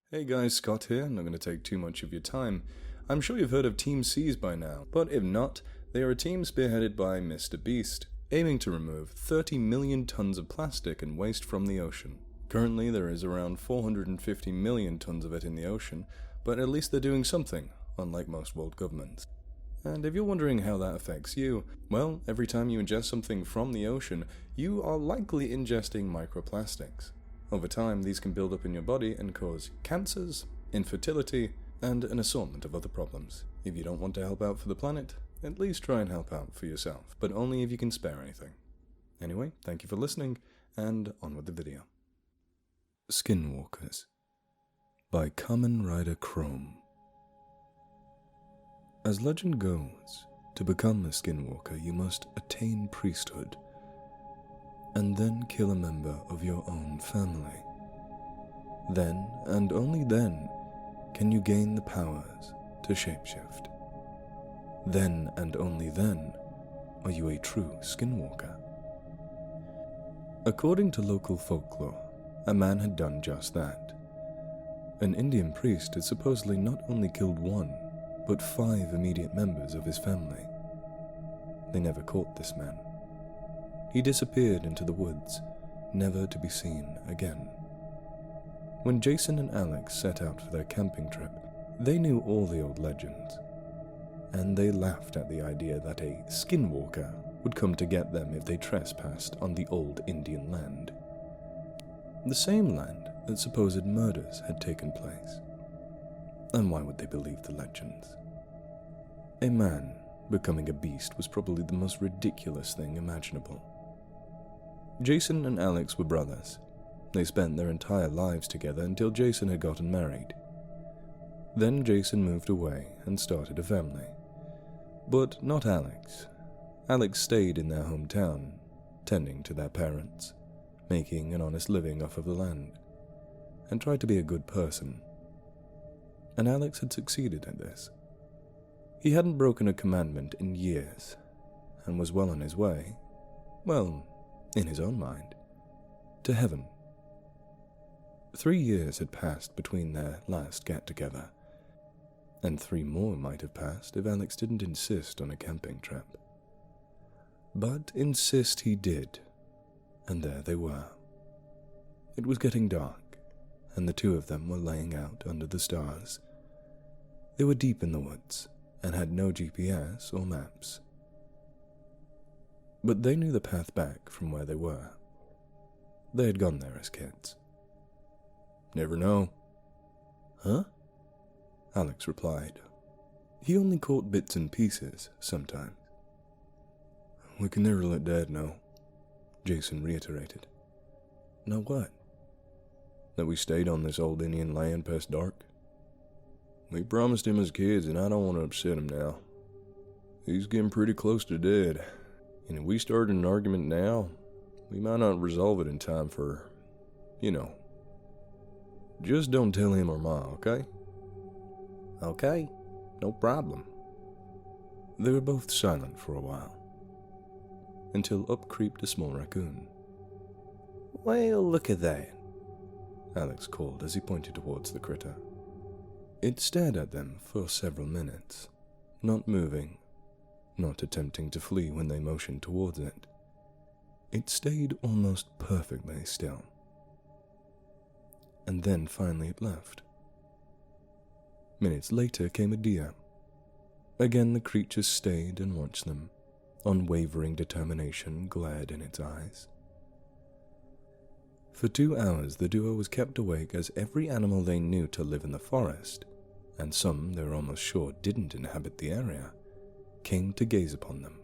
Hey guys, Scott here. I'm not going to take too much of your time. I'm sure you've heard of Team Seas by now, but if not, they are a team spearheaded by Mr. Beast, aiming to remove 30 million tons of plastic and waste from the ocean. Currently, there is around 450 million tons of it in the ocean, but at least they're doing something, unlike most world governments. And if you're wondering how that affects you, well, every time you ingest something from the ocean, you are likely ingesting microplastics. Over time, these can build up in your body and cause cancers, infertility, and an assortment of other problems. If you don't want to help out for the planet, at least try and help out for yourself, but only if you can spare anything. Anyway, thank you for listening, and on with the video. Skinwalkers by Kamen Rider Chrome. As legend goes, to become a skinwalker you must attain priesthood, and then kill a member of your own family. Then, and only then, can you gain the powers to shapeshift. Then, and only then, are you a true skinwalker. According to local folklore, a man had done just that. An Indian priest had supposedly not only killed one, but 5 immediate members of his family. They never caught this man. He disappeared into the woods, never to be seen again. When Jason and Alex set out for their camping trip, they knew all the old legends, and they laughed at the idea that a skinwalker would come to get them if they trespassed on the old Indian land. The same land that supposed murders had taken place. And why would they believe the legends? A man becoming a beast was probably the most ridiculous thing imaginable. Jason and Alex were brothers. They spent their entire lives together until Jason had gotten married. Then Jason moved away and started a family. But not Alex. Alex stayed in their hometown, tending to their parents, making an honest living off of the land, and tried to be a good person. And Alex had succeeded at this. He hadn't broken a commandment in years, and was well on his way, well, in his own mind, to heaven. 3 years had passed between their last get-together, and 3 more might have passed if Alex didn't insist on a camping trip. But insist he did, and there they were. It was getting dark, and the 2 of them were laying out under the stars. They were deep in the woods, and had no GPS or maps. But they knew the path back from where they were. They had gone there as kids. Never know. Huh? Alex replied. He only caught bits and pieces sometimes. We can never let Dad know, Jason reiterated. Know what? That we stayed on this old Indian land past dark? We promised him as kids, and I don't want to upset him now. He's getting pretty close to dead, and if we started an argument now, we might not resolve it in time for, Just don't tell him or Ma, okay? Okay, no problem. They were both silent for a while, until up creeped a small raccoon. Well, look at that, Alex called as he pointed towards the critter. It stared at them for several minutes, not moving, not attempting to flee when they motioned towards it. It stayed almost perfectly still. And then finally it left. Minutes later came a deer. Again the creature stayed and watched them. Unwavering determination glared in its eyes. For 2 hours the duo was kept awake as every animal they knew to live in the forest, and some they were almost sure didn't inhabit the area, came to gaze upon them.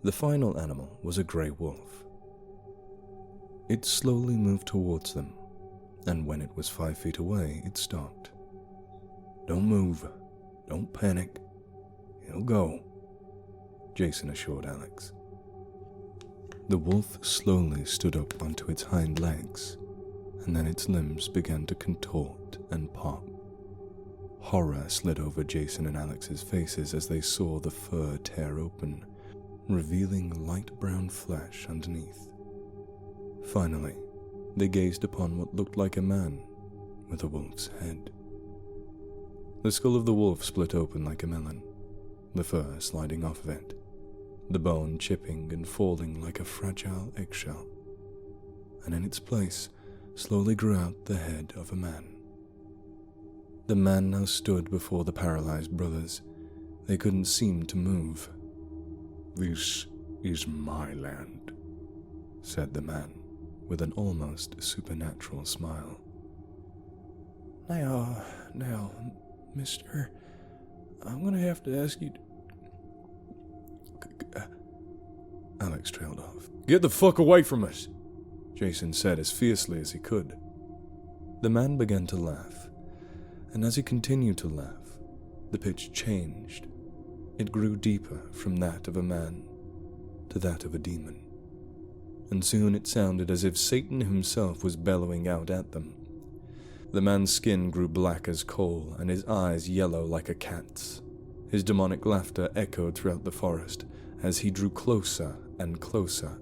The final animal was a grey wolf. It slowly moved towards them, and when it was 5 feet away, it stopped. Don't move. Don't panic. He'll go, Jason assured Alex. The wolf slowly stood up onto its hind legs, and then its limbs began to contort and pop. Horror slid over Jason and Alex's faces as they saw the fur tear open, revealing light brown flesh underneath. Finally, they gazed upon what looked like a man with a wolf's head. The skull of the wolf split open like a melon, the fur sliding off of it, the bone chipping and falling like a fragile eggshell, and in its place slowly grew out the head of a man. The man now stood before the paralyzed brothers. They couldn't seem to move. "This is my land," said the man, with an almost supernatural smile. Now, mister, I'm gonna have to ask you Alex trailed off. "Get the fuck away from us," Jason said as fiercely as he could. The man began to laugh, and as he continued to laugh, the pitch changed. It grew deeper from that of a man to that of a demon, and soon it sounded as if Satan himself was bellowing out at them. The man's skin grew black as coal, and his eyes yellow like a cat's. His demonic laughter echoed throughout the forest as he drew closer and closer.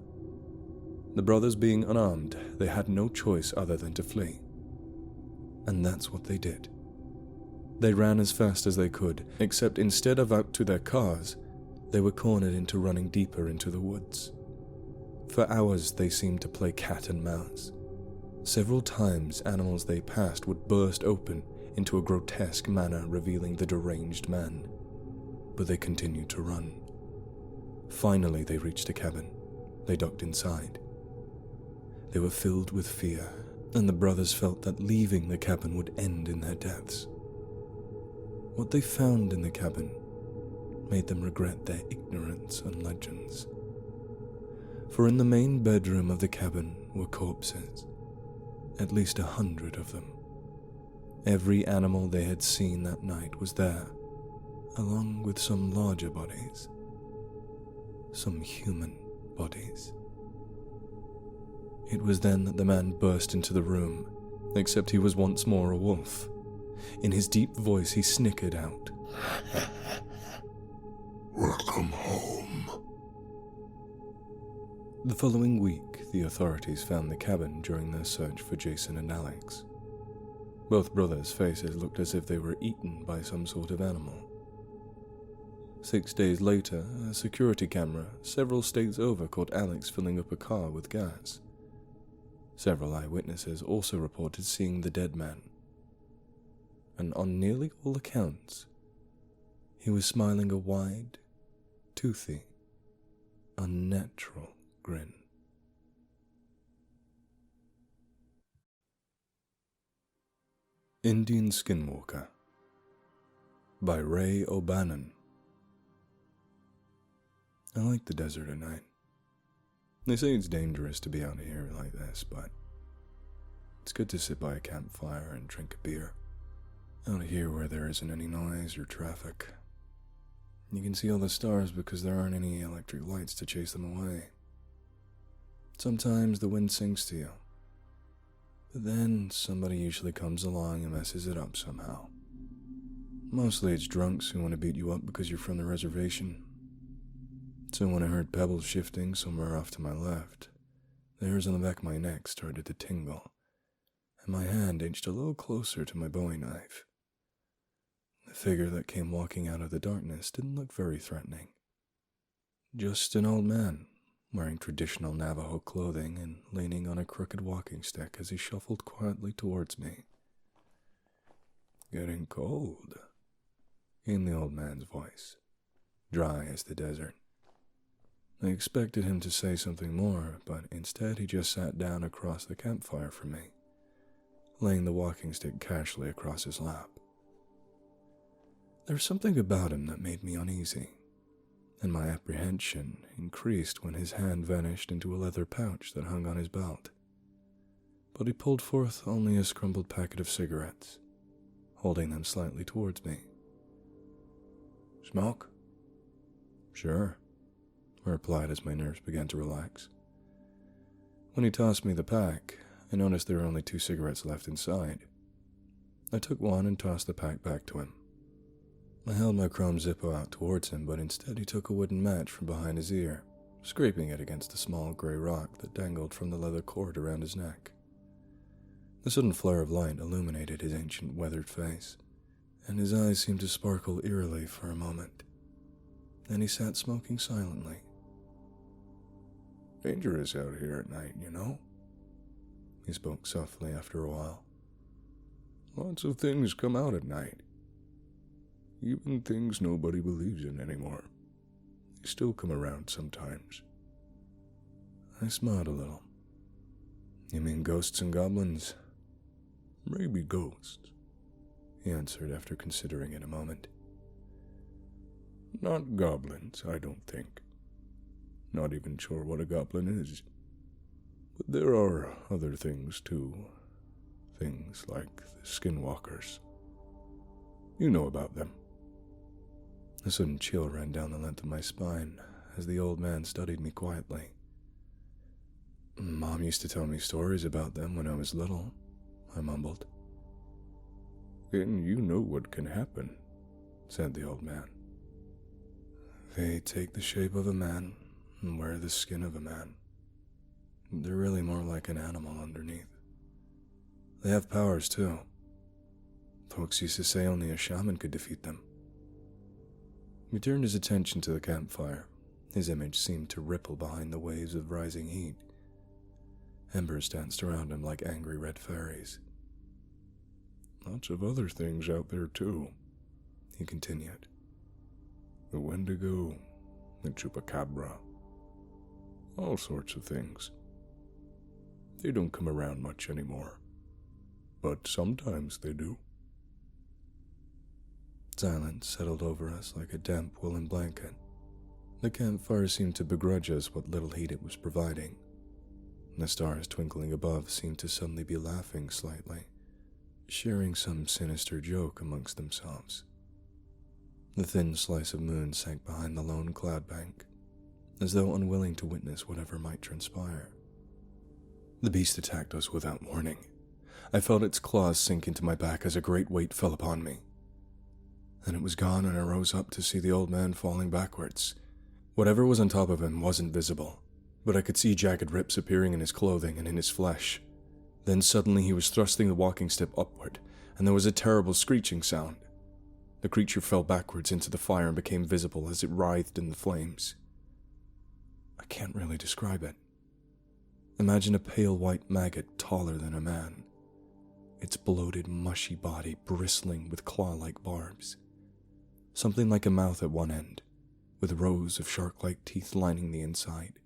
The brothers being unarmed, they had no choice other than to flee. And that's what they did. They ran as fast as they could, except instead of out to their cars, they were cornered into running deeper into the woods. For hours they seemed to play cat and mouse. Several times animals they passed would burst open into a grotesque manner revealing the deranged man. But they continued to run. Finally they reached a cabin. They ducked inside. They were filled with fear, and the brothers felt that leaving the cabin would end in their deaths. What they found in the cabin made them regret their ignorance and legends. For in the main bedroom of the cabin were corpses, at least 100 of them. Every animal they had seen that night was there, along with some larger bodies, some human bodies. It was then that the man burst into the room, except he was once more a wolf. In his deep voice he snickered out, "Welcome home." The following week, the authorities found the cabin during their search for Jason and Alex. Both brothers' faces looked as if they were eaten by some sort of animal. 6 days later, a security camera several states over caught Alex filling up a car with gas. Several eyewitnesses also reported seeing the dead man. And on nearly all accounts, he was smiling a wide, toothy, unnatural grin. Indian Skinwalker by Ray O'Bannon. I like the desert at night. They say it's dangerous to be out here like this, but it's good to sit by a campfire and drink a beer. Out here where there isn't any noise or traffic. You can see all the stars because there aren't any electric lights to chase them away. Sometimes the wind sings to you, but then somebody usually comes along and messes it up somehow. Mostly it's drunks who want to beat you up because you're from the reservation. So when I heard pebbles shifting somewhere off to my left, the hairs on the back of my neck started to tingle, and my hand inched a little closer to my bowie knife. The figure that came walking out of the darkness didn't look very threatening. Just an old man, wearing traditional Navajo clothing and leaning on a crooked walking stick as he shuffled quietly towards me. "Getting cold," came the old man's voice, dry as the desert. I expected him to say something more, but instead he just sat down across the campfire from me, laying the walking stick casually across his lap. There was something about him that made me uneasy, and my apprehension increased when his hand vanished into a leather pouch that hung on his belt. But he pulled forth only a scrumpled packet of cigarettes, holding them slightly towards me. "Smoke?" "Sure," I replied as my nerves began to relax. When he tossed me the pack, I noticed there were only 2 cigarettes left inside. I took one and tossed the pack back to him. I held my chrome Zippo out towards him, but instead he took a wooden match from behind his ear, scraping it against a small gray rock that dangled from the leather cord around his neck. A sudden flare of light illuminated his ancient weathered face, and his eyes seemed to sparkle eerily for a moment. Then he sat smoking silently. "Dangerous out here at night, you know?" He spoke softly after a while. "Lots of things come out at night. Even things nobody believes in anymore. They still come around sometimes." I smiled a little. "You mean ghosts and goblins?" "Maybe ghosts," he answered after considering it a moment. "Not goblins, I don't think. Not even sure what a goblin is. But there are other things too. Things like the Skinwalkers. You know about them." A sudden chill ran down the length of my spine as the old man studied me quietly. "Mom used to tell me stories about them when I was little," I mumbled. "Then you know what can happen," said the old man. "They take the shape of a man and wear the skin of a man. They're really more like an animal underneath. They have powers too. Folks used to say only a shaman could defeat them." He turned his attention to the campfire. His image seemed to ripple behind the waves of rising heat. Embers danced around him like angry red fairies. "Lots of other things out there too," he continued. "The Wendigo, the Chupacabra, all sorts of things. They don't come around much anymore, but sometimes they do." Silence settled over us like a damp woolen blanket. The campfire seemed to begrudge us what little heat it was providing. The stars twinkling above seemed to suddenly be laughing slightly, sharing some sinister joke amongst themselves. The thin slice of moon sank behind the lone cloud bank, as though unwilling to witness whatever might transpire. The beast attacked us without warning. I felt its claws sink into my back as a great weight fell upon me. Then it was gone, and I rose up to see the old man falling backwards. Whatever was on top of him wasn't visible, but I could see jagged rips appearing in his clothing and in his flesh. Then suddenly he was thrusting the walking stick upward, and there was a terrible screeching sound. The creature fell backwards into the fire and became visible as it writhed in the flames. I can't really describe it. Imagine a pale white maggot taller than a man, its bloated, mushy body bristling with claw-like barbs. Something like a mouth at one end, with rows of shark-like teeth lining the inside.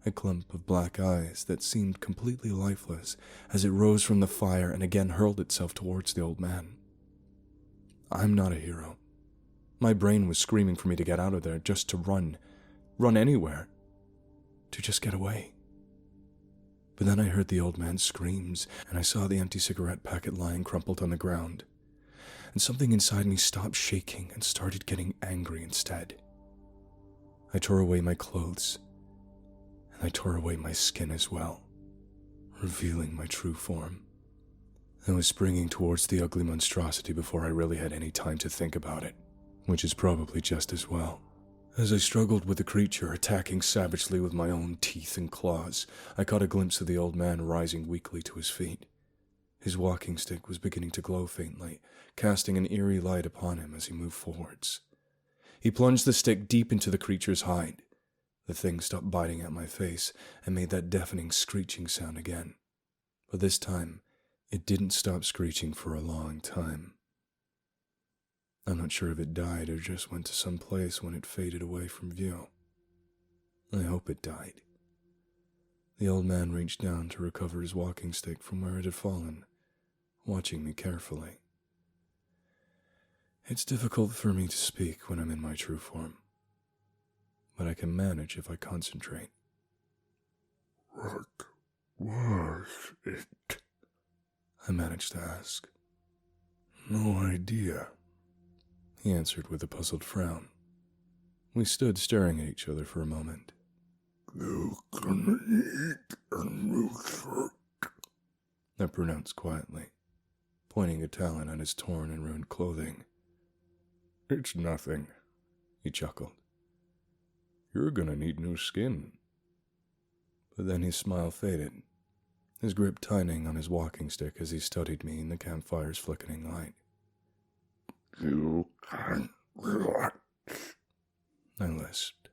A clump of black eyes that seemed completely lifeless as it rose from the fire and again hurled itself towards the old man. I'm not a hero. My brain was screaming for me to get out of there, just to run anywhere, to just get away. But then I heard the old man's screams, and I saw the empty cigarette packet lying crumpled on the ground, and something inside me stopped shaking and started getting angry instead. I tore away my clothes, and I tore away my skin as well, revealing my true form. I was springing towards the ugly monstrosity before I really had any time to think about it, which is probably just as well. As I struggled with the creature, attacking savagely with my own teeth and claws, I caught a glimpse of the old man rising weakly to his feet. His walking stick was beginning to glow faintly, casting an eerie light upon him as he moved forwards. He plunged the stick deep into the creature's hide. The thing stopped biting at my face and made that deafening screeching sound again. But this time, it didn't stop screeching for a long time. I'm not sure if it died or just went to some place when it faded away from view. I hope it died. The old man reached down to recover his walking stick from where it had fallen, watching me carefully. It's difficult for me to speak when I'm in my true form, but I can manage if I concentrate. "What was it?" I managed to ask. "No idea," he answered with a puzzled frown. We stood staring at each other for a moment. "You can eat and lose weight," I pronounced quietly, pointing a talon at his torn and ruined clothing. "It's nothing," he chuckled. "You're gonna need new skin." But then his smile faded. his grip tightening on his walking stick as he studied me in the campfire's flickering light. You can relax, I lisped.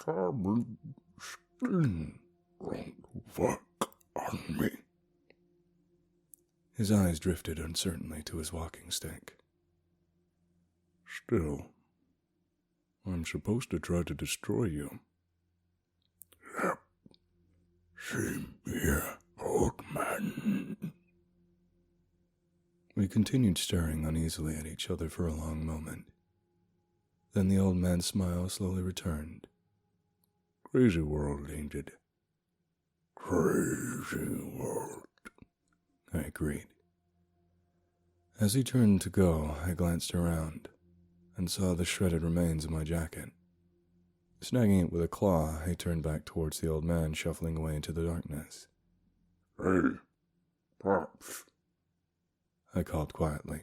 Kamen skin won't work on me. His eyes drifted uncertainly to his walking stick. Still, I'm supposed to try to destroy you. Yep. Same here, old man. We continued staring uneasily at each other for a long moment. Then the old man's smile slowly returned. Crazy world, ain't it? Crazy world, I agreed. As he turned to go, I glanced around and saw the shredded remains of my jacket. Snagging it with a claw, I turned back towards the old man shuffling away into the darkness. Hey, Pops. I called quietly,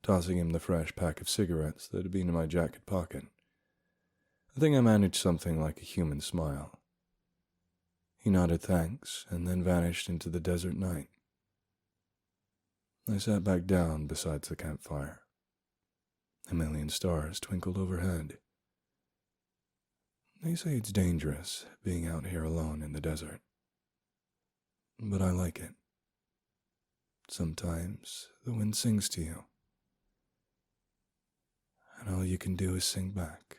tossing him the fresh pack of cigarettes that had been in my jacket pocket. I think I managed something like a human smile. He nodded thanks and then vanished into the desert night. I sat back down beside the campfire. A million stars twinkled overhead. They say it's dangerous being out here alone in the desert. But I like it. Sometimes the wind sings to you, and all you can do is sing back.